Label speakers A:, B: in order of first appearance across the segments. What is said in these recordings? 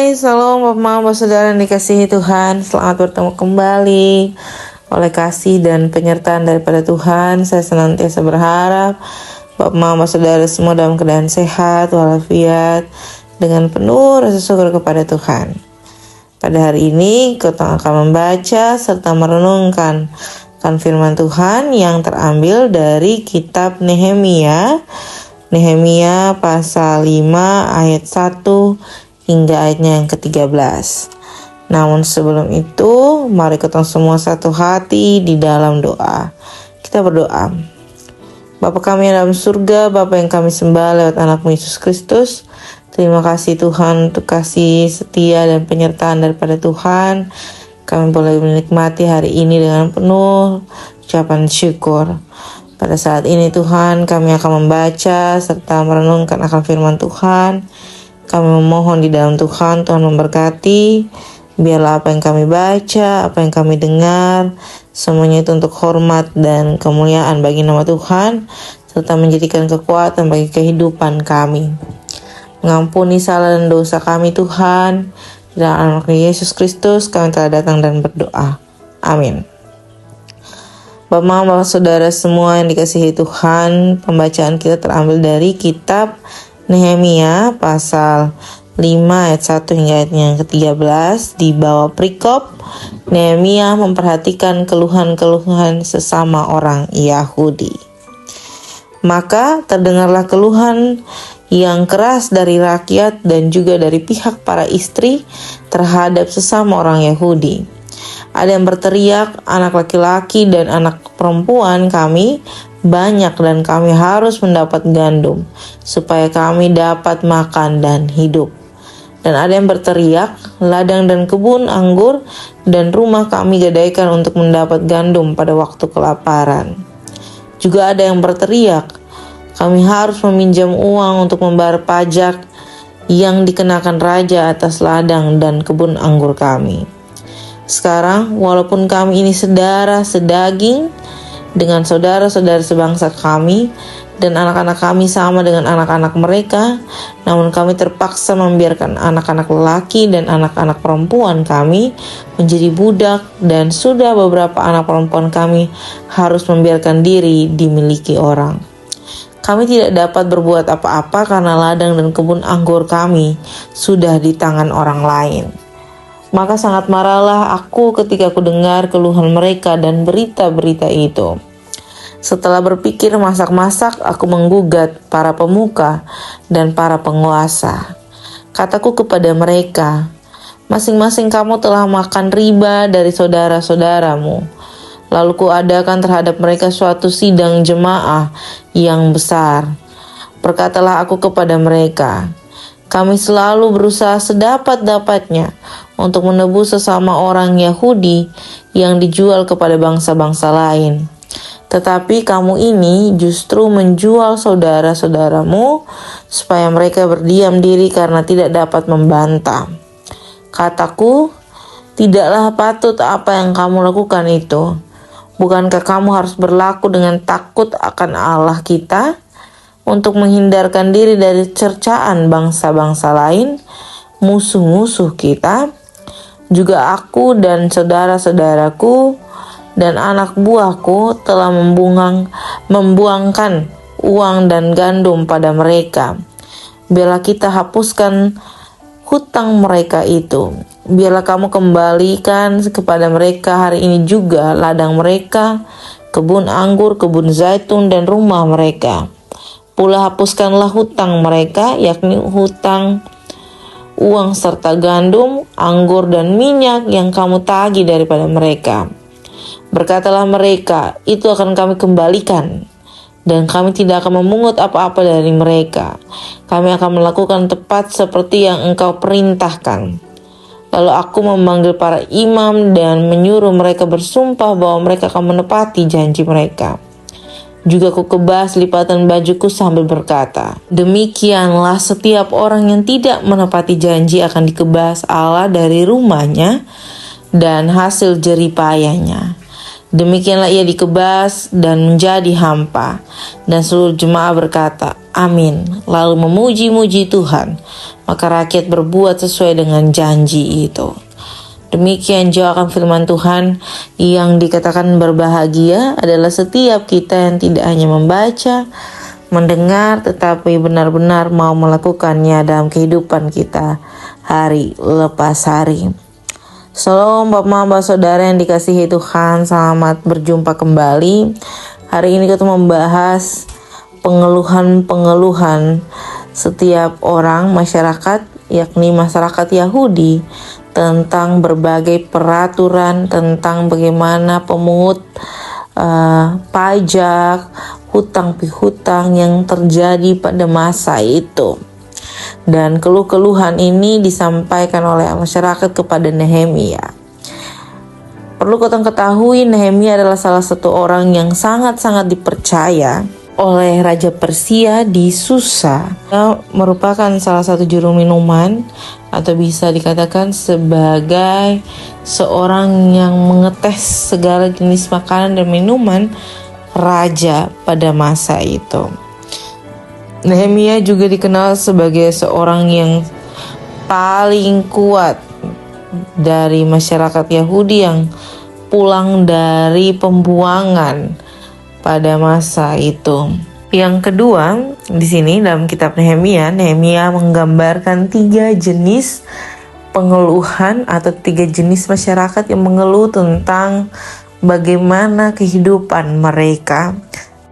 A: Hai, salam Bapak saudara yang dikasihi Tuhan. Selamat bertemu kembali. Oleh kasih dan penyertaan daripada Tuhan, saya senantiasa berharap Bapak saudara semua dalam keadaan sehat, walafiat, dengan penuh rasa syukur kepada Tuhan. Pada hari ini kita akan membaca serta merenungkan firman Tuhan yang terambil dari kitab Nehemia pasal 5 ayat 1 hingga ayatnya yang ke-13. Namun sebelum itu, mari kita semua satu hati di dalam doa. Kita berdoa. Bapa kami yang dalam surga, Bapa yang kami sembah lewat anak-Mu Yesus Kristus, terima kasih Tuhan untuk kasih setia dan penyertaan daripada Tuhan. Kami boleh menikmati hari ini dengan penuh ucapan syukur. Pada saat ini Tuhan, kami akan membaca serta merenungkan akan firman Tuhan. Kami memohon di dalam Tuhan memberkati. Biarlah apa yang kami baca, apa yang kami dengar, semuanya itu untuk hormat dan kemuliaan bagi nama Tuhan, serta menjadikan kekuatan bagi kehidupan kami. Mengampuni salah dan dosa kami Tuhan. Di dalam nama Yesus Kristus kami telah datang dan berdoa. Amin. Bapak saudara semua yang dikasihi Tuhan, pembacaan kita terambil dari kitab Nehemia pasal 5 ayat 1 hingga ayatnya yang ke-13. Di bawah perikop, Nehemia memperhatikan keluhan-keluhan sesama orang Yahudi. Maka terdengarlah keluhan yang keras dari rakyat dan juga dari pihak para istri terhadap sesama orang Yahudi. Ada yang berteriak, anak laki-laki dan anak perempuan kami banyak dan kami harus mendapat gandum supaya kami dapat makan dan hidup. Dan ada yang berteriak, ladang dan kebun anggur dan rumah kami gadaikan untuk mendapat gandum pada waktu kelaparan. Juga ada yang berteriak, kami harus meminjam uang untuk membayar pajak yang dikenakan raja atas ladang dan kebun anggur kami. Sekarang, walaupun kami ini saudara sedaging dengan saudara-saudara sebangsa kami, dan anak-anak kami sama dengan anak-anak mereka, namun kami terpaksa membiarkan anak-anak lelaki dan anak-anak perempuan kami menjadi budak, dan sudah beberapa anak perempuan kami harus membiarkan diri dimiliki orang. Kami tidak dapat berbuat apa-apa karena ladang dan kebun anggur kami sudah di tangan orang lain. Maka sangat marahlah aku ketika aku dengar keluhan mereka dan berita-berita itu. Setelah berpikir masak-masak, aku menggugat para pemuka dan para penguasa. Kataku kepada mereka, masing-masing kamu telah makan riba dari saudara-saudaramu. Lalu kuadakan terhadap mereka suatu sidang jemaah yang besar. Berkatalah aku kepada mereka, kami selalu berusaha sedapat-dapatnya untuk menebus sesama orang Yahudi yang dijual kepada bangsa-bangsa lain. Tetapi kamu ini justru menjual saudara-saudaramu supaya mereka berdiam diri karena tidak dapat membantah. Kataku, tidaklah patut apa yang kamu lakukan itu. Bukankah kamu harus berlaku dengan takut akan Allah kita untuk menghindarkan diri dari cercaan bangsa-bangsa lain, musuh-musuh kita? Juga aku dan saudara-saudaraku dan anak buahku telah membuangkan uang dan gandum pada mereka. Biarlah kita hapuskan hutang mereka itu. Biarlah kamu kembalikan kepada mereka hari ini juga ladang mereka, kebun anggur, kebun zaitun, dan rumah mereka. Pula hapuskanlah hutang mereka, yakni hutang uang serta gandum, anggur, dan minyak yang kamu tagih daripada mereka. Berkatalah mereka, itu akan kami kembalikan, dan kami tidak akan memungut apa-apa dari mereka. Kami akan melakukan tepat seperti yang engkau perintahkan. Lalu aku memanggil para imam dan menyuruh mereka bersumpah bahwa mereka akan menepati janji mereka. Juga ku kebas lipatan bajuku sambil berkata, demikianlah setiap orang yang tidak menepati janji akan dikebas Allah dari rumahnya dan hasil jeripayahnya. Demikianlah ia dikebas dan menjadi hampa. Dan seluruh jemaah berkata, amin. Lalu memuji-muji Tuhan. maka rakyat berbuat sesuai dengan janji itu. Demikian juga akan firman Tuhan yang dikatakan berbahagia adalah setiap kita yang tidak hanya membaca, mendengar, tetapi benar-benar mau melakukannya dalam kehidupan kita hari lepas hari. Shalom Bapak Saudara yang dikasihi Tuhan, selamat berjumpa kembali. Hari ini kita membahas pengeluhan-pengeluhan setiap orang masyarakat, yakni masyarakat Yahudi, tentang berbagai peraturan tentang bagaimana pemungut pajak, hutang pihutang yang terjadi pada masa itu. Dan keluh-keluhan ini disampaikan oleh masyarakat kepada Nehemia. Perlu kita ketahui, Nehemia adalah salah satu orang yang sangat-sangat dipercaya oleh Raja Persia di Susa. Dia merupakan salah satu juru minuman, atau bisa dikatakan sebagai seorang yang mengetes segala jenis makanan dan minuman raja pada masa itu. Nehemia juga dikenal sebagai seorang yang paling kuat dari masyarakat Yahudi yang pulang dari pembuangan pada masa itu. Yang kedua, di sini dalam kitab Nehemia menggambarkan 3 jenis pengeluhan atau 3 jenis masyarakat yang mengeluh tentang bagaimana kehidupan mereka.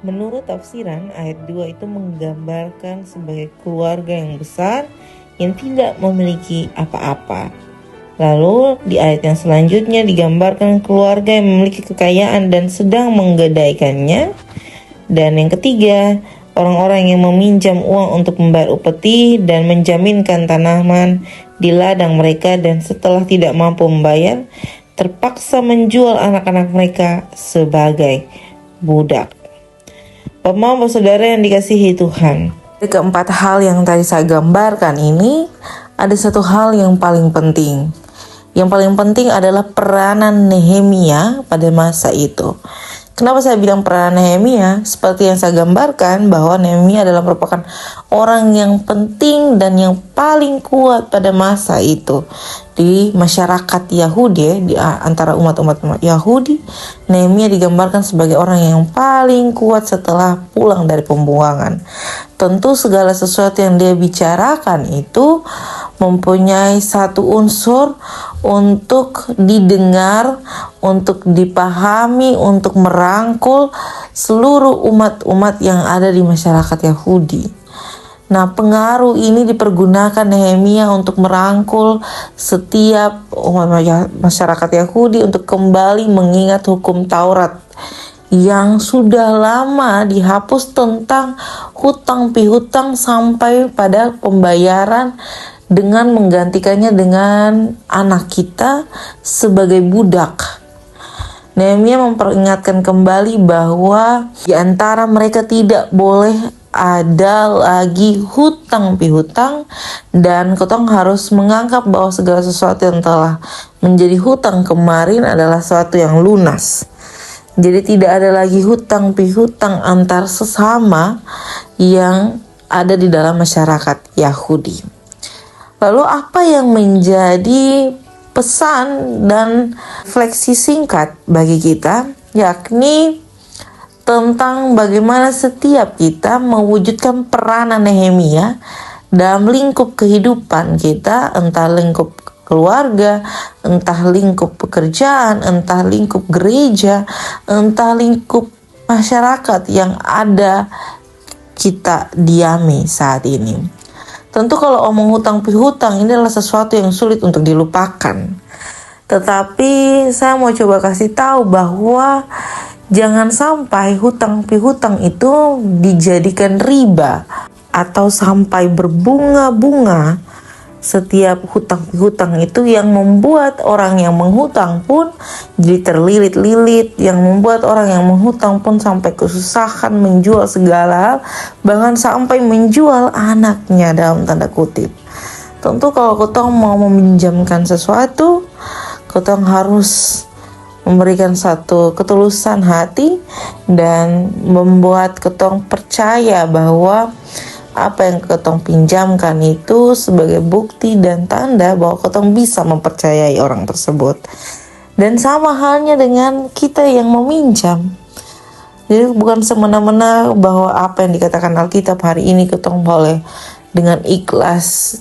A: Menurut tafsiran, ayat 2 itu menggambarkan sebagai keluarga yang besar yang tidak memiliki apa-apa. Lalu di ayat yang selanjutnya digambarkan keluarga yang memiliki kekayaan dan sedang menggadaikannya. Dan yang ketiga, orang-orang yang meminjam uang untuk membayar upeti dan menjaminkan tanaman di ladang mereka, dan setelah tidak mampu membayar, terpaksa menjual anak-anak mereka sebagai budak. Bapak saudara yang dikasihi Tuhan, dari keempat hal yang tadi saya gambarkan ini, ada satu hal yang paling penting. Yang paling penting adalah peranan Nehemia pada masa itu. Kenapa saya bilang peranan Nehemia? Seperti yang saya gambarkan bahwa Nehemia adalah merupakan orang yang penting dan yang paling kuat pada masa itu. Di masyarakat Yahudi, di antara umat-umat Yahudi, Nehemia digambarkan sebagai orang yang paling kuat setelah pulang dari pembuangan. Tentu segala sesuatu yang dia bicarakan itu mempunyai satu unsur untuk didengar, untuk dipahami, untuk merangkul seluruh umat-umat yang ada di masyarakat Yahudi. Nah, pengaruh ini dipergunakan Nehemia untuk merangkul setiap umat masyarakat Yahudi untuk kembali mengingat hukum Taurat yang sudah lama dihapus tentang hutang pihutang sampai pada pembayaran dengan menggantikannya dengan anak kita sebagai budak. Nehemia memperingatkan kembali bahwa di antara mereka tidak boleh ada lagi hutang pihutang, dan ketong harus menganggap bahwa segala sesuatu yang telah menjadi hutang kemarin adalah sesuatu yang lunas. Jadi tidak ada lagi hutang pihutang antar sesama yang ada di dalam masyarakat Yahudi. Lalu apa yang menjadi pesan dan refleksi singkat bagi kita, yakni tentang bagaimana setiap kita mewujudkan peranan Nehemia dalam lingkup kehidupan kita, entah lingkup keluarga, entah lingkup pekerjaan, entah lingkup gereja, entah lingkup masyarakat yang ada kita diami saat ini. Tentu kalau omong hutang pihutang ini adalah sesuatu yang sulit untuk dilupakan. Tetapi saya mau coba kasih tahu bahwa jangan sampai hutang pihutang itu dijadikan riba atau sampai berbunga-bunga. Setiap hutang pihutang itu yang membuat orang yang menghutang pun jadi terlilit-lilit, yang membuat orang yang menghutang pun sampai kesusahan menjual segala hal, bahkan sampai menjual anaknya dalam tanda kutip. Tentu kalau kita mau meminjamkan sesuatu, kita harus memberikan satu ketulusan hati dan membuat ketong percaya bahwa apa yang ketong pinjamkan itu sebagai bukti dan tanda bahwa ketong bisa mempercayai orang tersebut. Dan sama halnya dengan kita yang meminjam. Jadi bukan semena-mena bahwa apa yang dikatakan Alkitab hari ini ketong boleh dengan ikhlas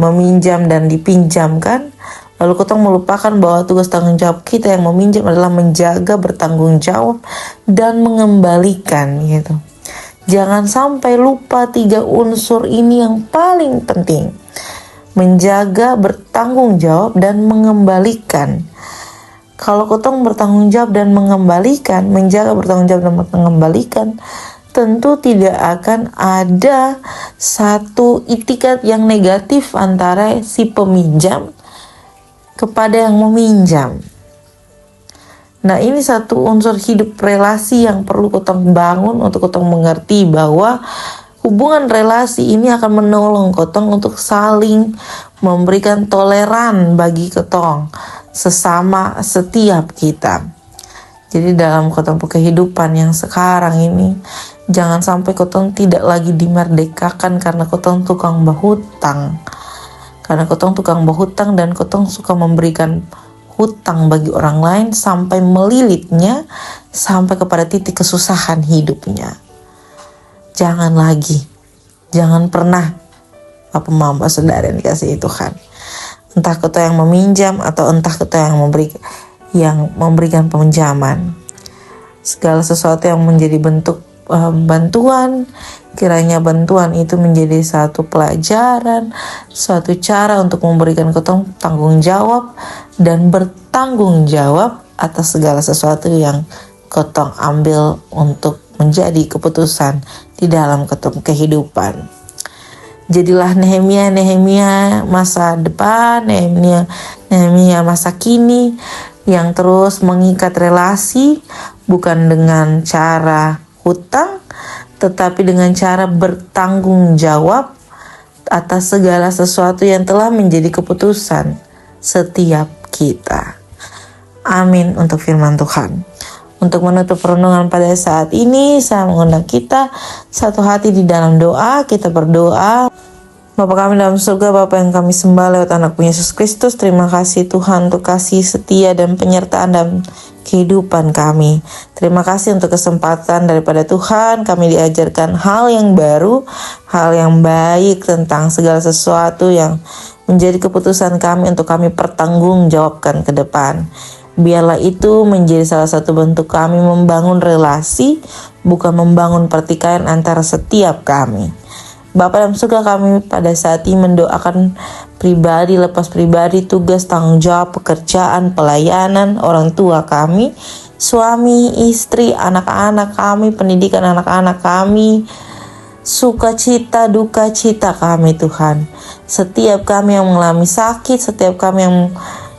A: meminjam dan dipinjamkan, lalu ketong melupakan bahwa tugas tanggung jawab kita yang meminjam adalah menjaga, bertanggung jawab, dan mengembalikan gitu. Jangan sampai lupa 3 unsur ini yang paling penting. Menjaga, bertanggung jawab, dan mengembalikan. Kalau ketong bertanggung jawab dan mengembalikan, menjaga, bertanggung jawab, dan mengembalikan, tentu tidak akan ada satu itikat yang negatif antara si peminjam kepada yang meminjam. Nah, ini satu unsur hidup relasi yang perlu ketong bangun untuk ketong mengerti bahwa hubungan relasi ini akan menolong ketong untuk saling memberikan toleran bagi ketong sesama setiap kita. Jadi dalam ketong kehidupan yang sekarang ini, jangan sampai ketong tidak lagi dimerdekakan karena ketong tukang berhutang. Karena ketong tukang berhutang dan ketong suka memberikan hutang bagi orang lain sampai melilitnya, sampai kepada titik kesusahan hidupnya. Jangan lagi, jangan pernah, Bapak Mama Saudara yang dikasihi Tuhan. Entah ketong yang meminjam atau entah ketong yang memberikan peminjaman. Segala sesuatu yang menjadi bentuk bantuan, kiranya bantuan itu menjadi satu pelajaran, suatu cara untuk memberikan ketong tanggung jawab dan bertanggung jawab atas segala sesuatu yang ketong ambil untuk menjadi keputusan di dalam ketong kehidupan. Jadilah Nehemia masa depan, Nehemia masa kini yang terus mengikat relasi bukan dengan cara hutang, tetapi dengan cara bertanggung jawab atas segala sesuatu yang telah menjadi keputusan setiap kita. Amin untuk firman Tuhan. Untuk menutup renungan pada saat ini, saya mengundang kita satu hati di dalam doa. Kita berdoa. Bapa kami dalam surga, Bapa yang kami sembah lewat anak-Mu Yesus Kristus, terima kasih Tuhan untuk kasih setia dan penyertaan dalam kehidupan kami. Terima kasih untuk kesempatan daripada Tuhan, kami diajarkan hal yang baru, hal yang baik tentang segala sesuatu yang menjadi keputusan kami untuk kami pertanggungjawabkan ke depan. Biarlah itu menjadi salah satu bentuk kami membangun relasi, bukan membangun pertikaian antara setiap kami. Bapa dalam surga, kami pada saat ini mendoakan pribadi lepas pribadi, tugas, tanggung jawab, pekerjaan, pelayanan, orang tua kami, suami, istri, anak-anak kami, pendidikan anak-anak kami, sukacita, duka cita kami Tuhan. Setiap kami yang mengalami sakit, setiap kami yang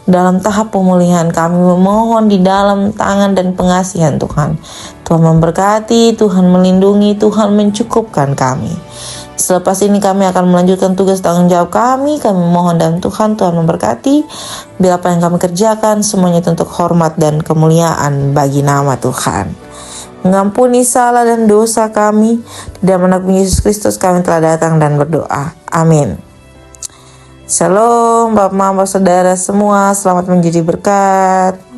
A: dalam tahap pemulihan, kami memohon di dalam tangan dan pengasihan Tuhan. Tuhan memberkati, Tuhan melindungi, Tuhan mencukupkan kami. Selepas ini kami akan melanjutkan tugas tanggung jawab kami. Kami mohon dalam Tuhan memberkati. Bila apa yang kami kerjakan semuanya untuk hormat dan kemuliaan bagi nama Tuhan. Mengampuni salah dan dosa kami. Di dalam anak-Mu Yesus Kristus kami telah datang dan berdoa. Amin. Shalom Bapak Mama Saudara semua. Selamat menjadi berkat.